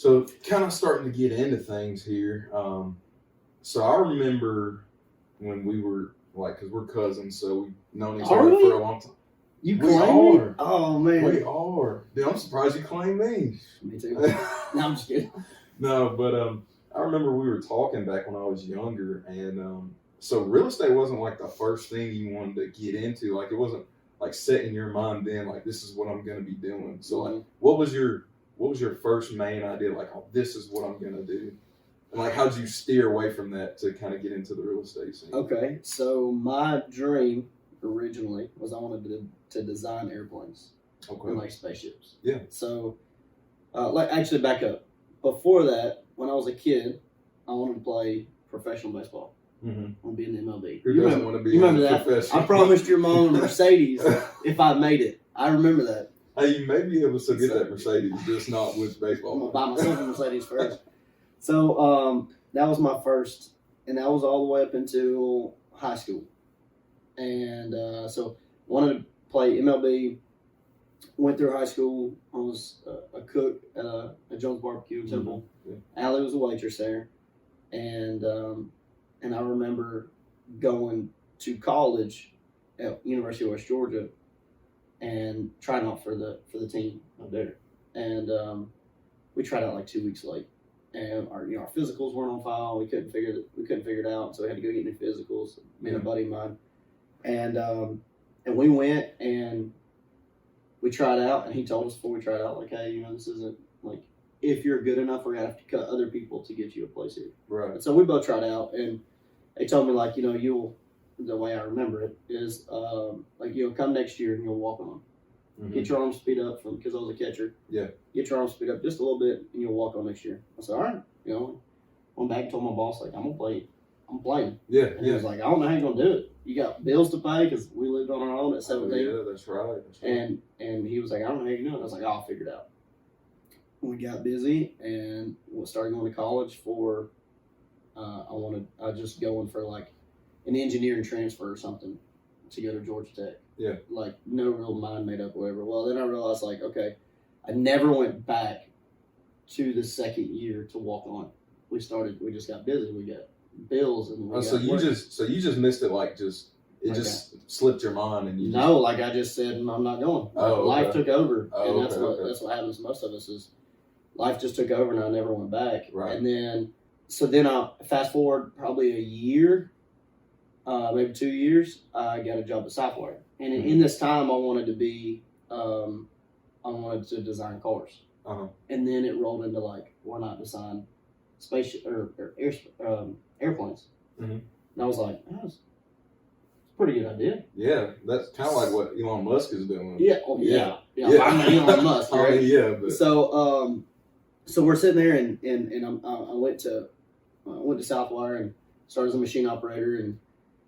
So kind of starting to get into things here. So I remember when we were like, because we're cousins, so we've known each other for a long time. You claim me? Oh, man. We are. Dude, I'm surprised you claim me. Me too. No, I'm just kidding. No, but I remember we were talking back when I was younger, and so real estate wasn't like the first thing you wanted to get into. Like, it wasn't like set in your mind then, like, this is what I'm going to be doing. So, like, what was your first main idea? Like, oh, this is what I'm going to do. And, like, how did you steer away from that to kind of get into the real estate scene? Okay, so my dream originally was I wanted to design airplanes. Okay. And, like, spaceships. Yeah. So, actually, back up. Before that, when I was a kid, I wanted to play professional baseball. Mm-hmm. I want to be in the MLB. Who doesn't want to be you in remember the that? professional? I promised your mom a Mercedes if I made it. I remember that. Hey, you may be able to get that Mercedes, just not with baseball. I'm going to buy myself a Mercedes first. So that was my first, and that was all the way up until high school. And so wanted to play MLB. Went through high school. I was a cook at a Jones Barbecue in Temple. Yeah. Allie was a waitress there, and I remember going to college at University of West Georgia and trying out for the team up there. And we tried out like 2 weeks late, and our physicals weren't on file. We couldn't figure it out, so we had to go get new physicals. Me and a buddy of mine, and we went and we tried out, and he told us before we tried out, like, hey, this isn't, like, if you're good enough, we're going to have to cut other people to get you a place here. Right. And so we both tried out, and they told me, like, the way I remember it is, come next year and you'll walk on them. Mm-hmm. Get your arms speed up because I was a catcher. Yeah. Get your arms speed up just a little bit, and you'll walk on next year. I said, all right. Went back and told my boss, like, I'm going to play. I'm playing. Yeah. And he was like, I don't know how you're going to do it. You got bills to pay because we lived on our own at 17. Oh, yeah, that's right. And he was like, I don't know how you do it. I was like, I'll figure it out. We got busy and started going to college for, I was just going for like an engineering transfer or something to go to Georgia Tech. Yeah. Like no real mind made up or whatever. Well, then I realized, like, okay, I never went back to the second year to walk on. We just got busy. We got bills and so you just missed it, like, just slipped your mind and you I just said I'm not going. Life took over, and that's what happens to most of us is life just took over and I never went back. Right. And then I fast forward probably a year, maybe 2 years, I got a job at Southwire, and in this time I wanted to design cars. Uh-huh. And then it rolled into, like, why not design spaceship or airplanes? Mm-hmm. And I was like, that's a pretty good idea. Yeah, that's kind of like what Elon Musk is doing. Yeah, I'm not Elon Musk, right? But So we're sitting there, and I went to Southwire and started as a machine operator, and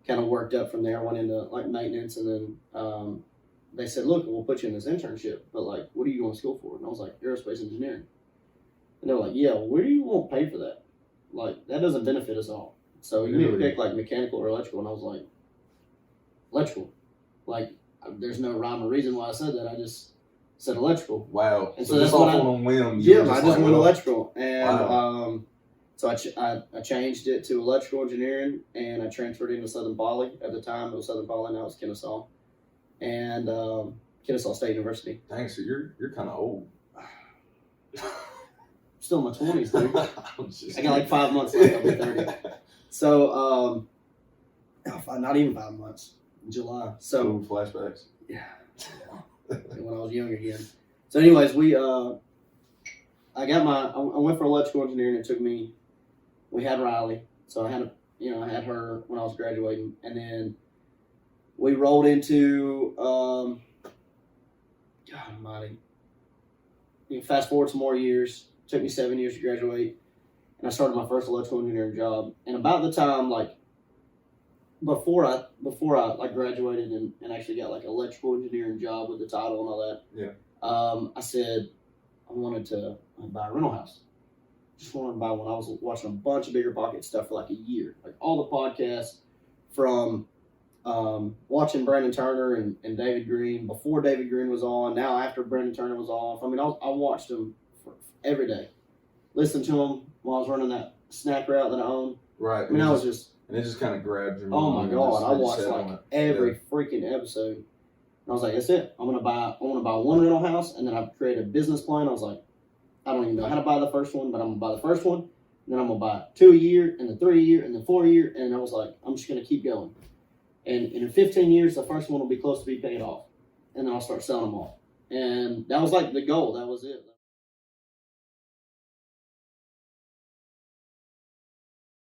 kind of worked up from there. Went into, like, maintenance, and then they said, look, we'll put you in this internship, but, like, what are you going to school for? And I was like, aerospace engineering. And they're like, yeah, well, where do you want to pay for that? Like, that doesn't benefit us all. So you need to pick, like, mechanical or electrical. And I was like, electrical. Like, there's no rhyme or reason why I said that. I just said electrical. Wow. And so that's all on whim. Yeah, I just went electrical. And so I changed it to electrical engineering, and I transferred into Southern Poly. At the time, it was Southern Poly, now it's Kennesaw. And Kennesaw State University. Dang, so you're kind of old. Still in my 20s, dude. I got like 5 months left. I'll be 30. So, not even 5 months. July. So ooh, flashbacks. Yeah. When I was young again. So, anyways, I went for electrical engineering. It took me. We had Riley, so I had her when I was graduating, and then we rolled into. God Almighty. Fast forward some more years. It took me 7 years to graduate, and I started my first electrical engineering job. And about the time, like, before I like graduated and actually got, like, an electrical engineering job with the title and all that. Yeah. I said I wanted to buy a rental house. Just wanted to buy one. I was watching a bunch of Bigger Pocket stuff for like a year, like all the podcasts from watching Brandon Turner and David Green before David Green was on. Now after Brandon Turner was off. I mean, I watched them every day, listened to them while I was running that snack route that I owned. Right. I mean, I was just, and it just kind of grabbed your oh mind. my God, I just watched sat like on it. every freaking episode. And I was like, that's it. I want to buy one rental house, and then I created a business plan. I was like, I don't even know how to buy the first one, but I'm going to buy the first one. And then I'm going to buy 2 a year, and then 3 a year, and then 4 a year. And I was like, I'm just going to keep going. And in 15 years, the first one will be close to be paid off. And then I'll start selling them all. And that was like the goal. That was it.